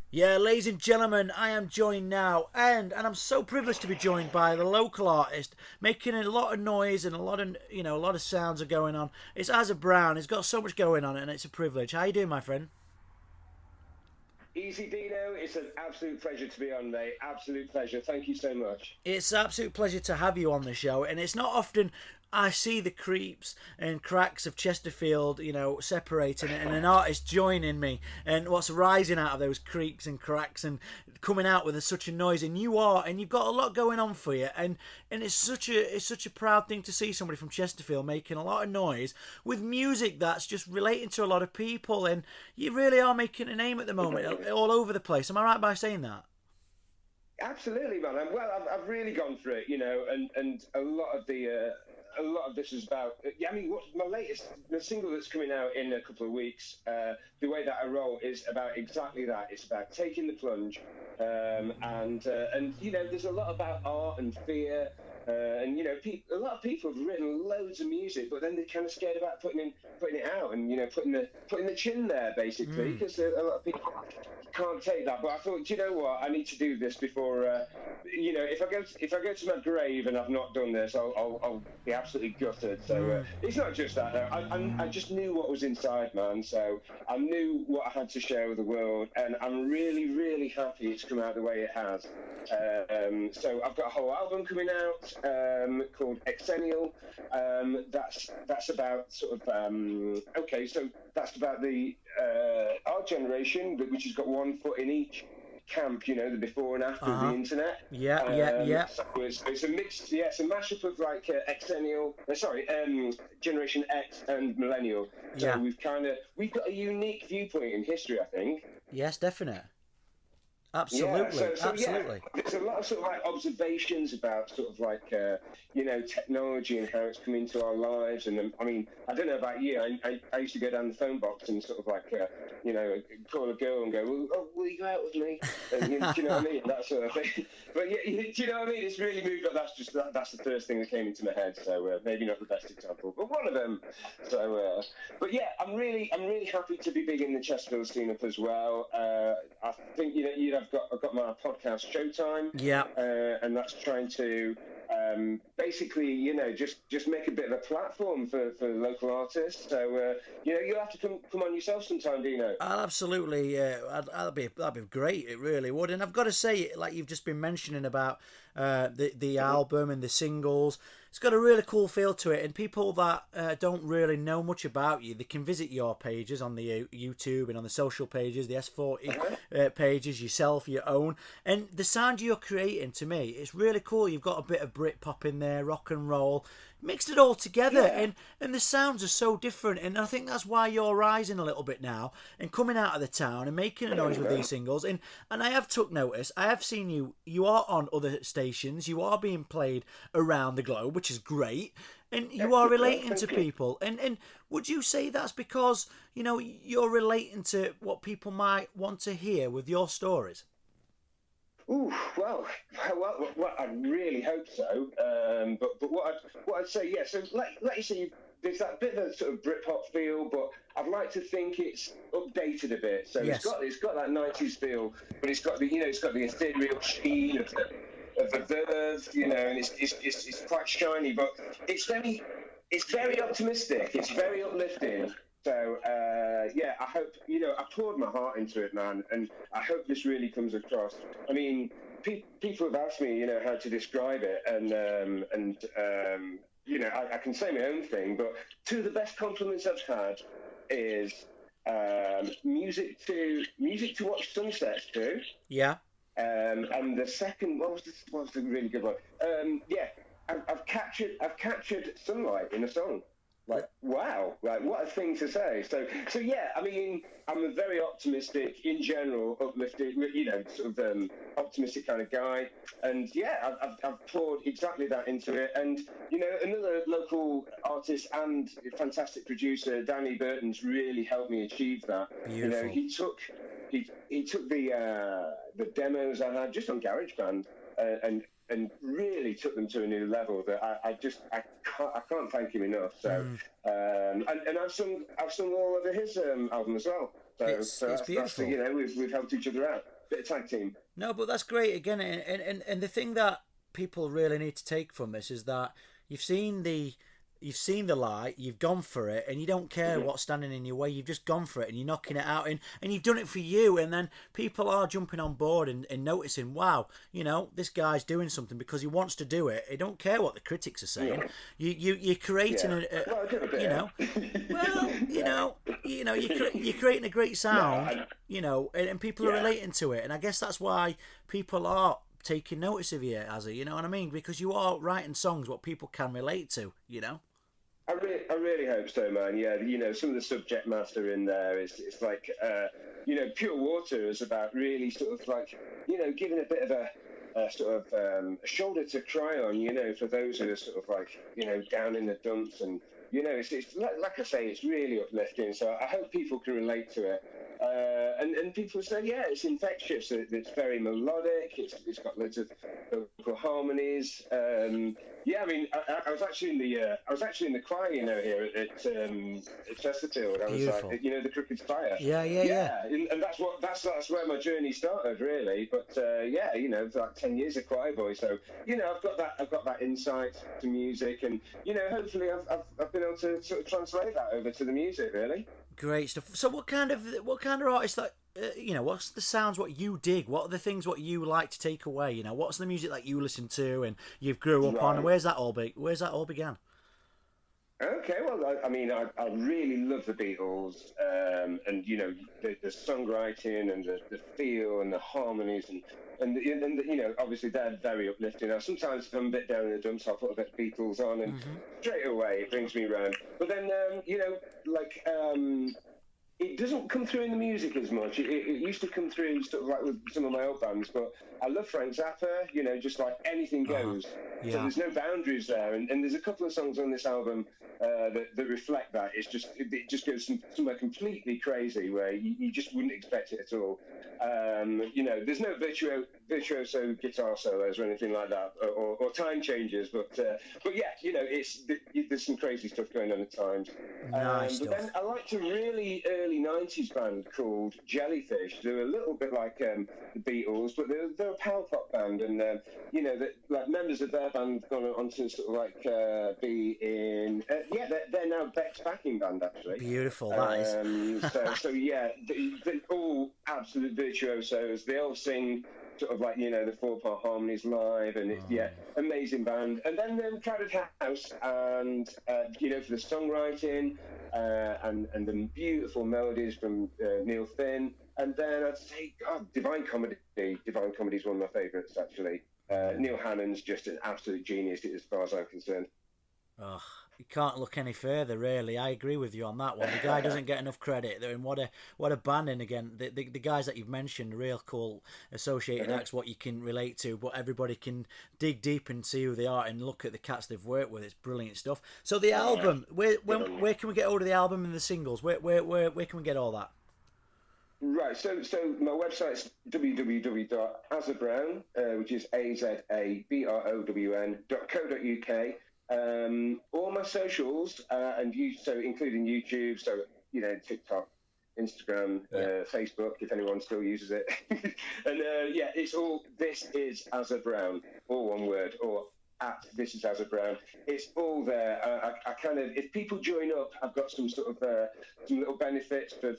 Yeah, ladies and gentlemen, I am joined now, and I'm so privileged to be joined by the local artist, making a lot of noise and a lot of sounds are going on. It's Azza Brown. He's got so much going on, and it's a privilege. How you doing, my friend? Easy, Dino. It's an absolute pleasure to be on, mate. Absolute pleasure. Thank you so much. It's an absolute pleasure to have you on the show, and it's not often I see the creeps and cracks of Chesterfield, separating it, and an artist joining me, and what's rising out of those creaks and cracks and coming out with such a noise. And you are, and you've got a lot going on for you, and it's such a proud thing to see somebody from Chesterfield making a lot of noise with music that's just relating to a lot of people, and you really are making a name at the moment all over the place. Am I right by saying that? Absolutely, man. Well, I've really gone through it, and a lot of this is about. Yeah, I mean, what my latest, the single that's coming out in a couple of weeks. The way that I roll is about exactly that. It's about taking the plunge, and there's a lot about art and fear. And a lot of people have written loads of music, but then they're kind of scared about putting it out, and putting the chin there basically, because a lot of people can't take that. But I thought, do you know what? I need to do this before. If I go to my grave and I've not done this, I'll be absolutely gutted. So it's not just that. Though. I just knew what was inside, man. So I knew what I had to share with the world, and I'm really, really happy it's come out the way it has. So I've got a whole album coming out called Exennial. That's about sort of so that's about the our generation, which has got one foot in each camp, the before and after of the internet. Yeah. So it's a mix, yeah, it's a mashup of like Generation X and Millennial. So Yeah. we've got a unique viewpoint in history, I think. Yes, definite. Yeah, Absolutely. yeah, Absolutely. there's a lot of sort of like observations about sort of like technology and how it's come into our lives. And I mean, I don't know about you. I used to go down the phone box and sort of like call a girl and go, will you go out with me? And, do you know what I mean? That sort of thing. But yeah, do you know what I mean? It's really moved. That's the first thing that came into my head. So maybe not the best example, but one of them. So, but yeah, I'm really happy to be big in the Chesterfield scene up as well. I think I've got my podcast Showtime, Yeah. and that's trying to basically, just make a bit of a platform for local artists. So, you'll have to come on yourself sometime, Dino. Absolutely. That'd be great. It really would. And I've got to say, like you've just been mentioning about the album and the singles, it's got a really cool feel to it. And people that don't really know much about you, they can visit your pages on the YouTube and on the social pages, the S40 pages, yourself, your own, and the sound you're creating. To me, it's really cool. You've got a bit of Britpop in there, rock and roll, mixed it all together, Yeah. and the sounds are so different, and I think that's why you're rising a little bit now and coming out of the town and making a noise with these singles. And I have took notice. I have seen you are on other stations, you are being played around the globe, which is great, and you are relating to Thank you. people. And would you say that's because you're relating to what people might want to hear with your stories? Ooh, well, I really hope so. But what I'd say, yeah. So like you say, there's that bit of a sort of Britpop feel, but I'd like to think it's updated a bit. So Yes. it's got that '90s feel, but it's got the ethereal sheen of the Verve, and it's quite shiny, but it's very optimistic. It's very uplifting. So yeah, I hope I poured my heart into it, man, and I hope this really comes across. I mean, people have asked me, how to describe it, I can say my own thing, but two of the best compliments I've had is music to watch sunsets to, Yeah. and the second, what was the really good one? Yeah, I've captured sunlight in a song. Like, wow, like what a thing to say. So yeah, I mean, I'm a very optimistic, in general, uplifting, sort of optimistic kind of guy. And yeah, I've poured exactly that into it. And another local artist and fantastic producer, Danny Burton's, really helped me achieve that. Beautiful. He took the demos I had just on GarageBand, and really took them to a new level that I can't thank him enough. So and I've sung all over his album as well. So It's that's beautiful. we've helped each other out. bit of tag team. No, but that's great again, and the thing that people really need to take from this is that you've seen the light, you've gone for it, and you don't care what's standing in your way. You've just gone for it, and you're knocking it out, and you've done it for you. And then people are jumping on board and noticing, wow, this guy's doing something because he wants to do it. He don't care what the critics are saying. You're creating you're creating a great sound, and people are relating to it. And I guess that's why people are taking notice of you, Azza, you know what I mean? Because you are writing songs what people can relate to, I really hope so, man. Yeah, some of the subject matter in there is like, Pure Water is about really sort of like, giving a bit of a sort of a shoulder to cry on, for those who are sort of like, down in the dumps. And, it's like I say, it's really uplifting. So I hope people can relate to it. And people say, yeah, it's infectious. It's very melodic. It's got loads of vocal harmonies. I mean, I was actually in the choir, here at Chesterfield. I was Beautiful. like, the Crooked Spire. Yeah. And that's where my journey started, really. But like 10 years of choir boy. So I've got that insight to music, and hopefully I've been able to sort of translate that over to the music, really. Great stuff. So what kind of artists that what's the sounds what you dig? What are the things what you like to take away? What's the music that you listen to and you grew up on? And where's that all began? Okay, well, I mean, I really love the Beatles, and the songwriting and the feel and the harmonies and obviously they're very uplifting. Now, sometimes if I'm a bit down in the dumps, I'll put a bit of Beatles on, and straight away it brings me round. But then, it doesn't come through in the music as much. It used to come through sort of like with some of my old bands, but I love Frank Zappa, just like anything goes. So there's no boundaries there. And there's a couple of songs on this album that reflect that. It just goes somewhere completely crazy where you just wouldn't expect it at all. There's no virtuoso guitar solos or anything like that, or time changes, but yeah, there's some crazy stuff going on at times. Nice but then I liked a really early 90s band called Jellyfish. They were a little bit like the Beatles, but they're a power pop band, and like members of their band gone on to sort of like be in they're now Beck's backing band, actually. Beautiful, that is. So yeah, they're all absolute virtuosos. They all sing sort of like the 4-part harmonies live, and it's amazing band. And then Crowded House, and for the songwriting and the beautiful melodies from Neil Finn. And then I'd say, Divine Comedy. Divine Comedy is one of my favourites, actually. Neil Hannon's just an absolute genius as far as I'm concerned. Oh, you can't look any further, really. I agree with you on that one. The guy doesn't get enough credit. And what a band. And again, the guys that you've mentioned, real cool associated acts, what you can relate to, but everybody can dig deep and see who they are and look at the cats they've worked with. It's brilliant stuff. So the album, where can we get hold of the album and the singles? Where can we get all that? Right, so my website's www.azabrown, which is azabrown.co.uk. All my socials, including YouTube, TikTok, Instagram, Facebook, if anyone still uses it. And it's all This Is Azza Brown, all one word, or at This Is Azza Brown. It's all there. I kind of, if people join up, I've got some sort of some little benefits for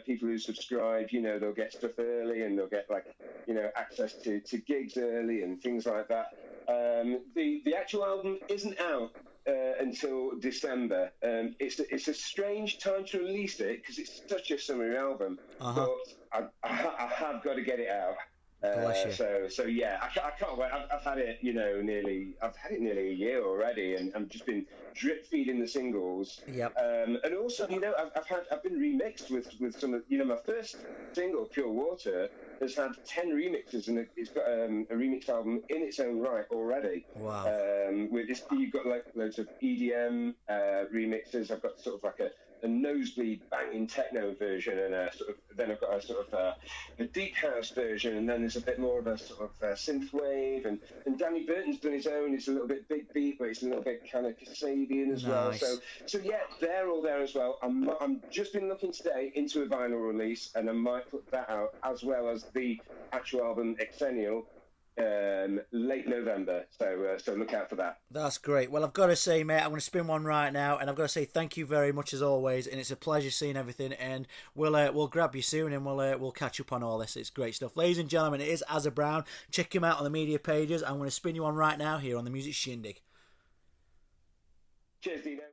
people who subscribe. They'll get stuff early, and they'll get access to gigs early and things like that. The actual album isn't out until December. It's a strange time to release it because it's such a summery album, but I have got to get it out. So yeah, I can't wait. I've had it, nearly a year already, and I've just been drip feeding the singles. Yep. And also, I've been remixed with some of, my first single, Pure Water, has had 10 remixes, and it's got a remix album in its own right already. Wow. With this, you've got loads of EDM remixes. I've got sort of like a a nosebleed banging techno version, and then I've got a sort of a deep house version, and then there's a bit more of a sort of synth wave, and Danny Burton's done his own. It's a little bit big beat, but it's a little bit kind of Kasabian as well. So yeah, they're all there as well. I'm just been looking today into a vinyl release, and I might put that out as well as the actual album Exennial late November, so look out for that. That's great. Well, I've got to say, mate, I'm going to spin one right now, and I've got to say thank you very much as always, and it's a pleasure seeing everything, and we'll grab you soon, and we'll catch up on all this. It's great stuff, ladies and gentlemen. It is Azza Brown. Check him out on the media pages. I'm going to spin you one right now here on the Music Shindig. Cheers, Dino.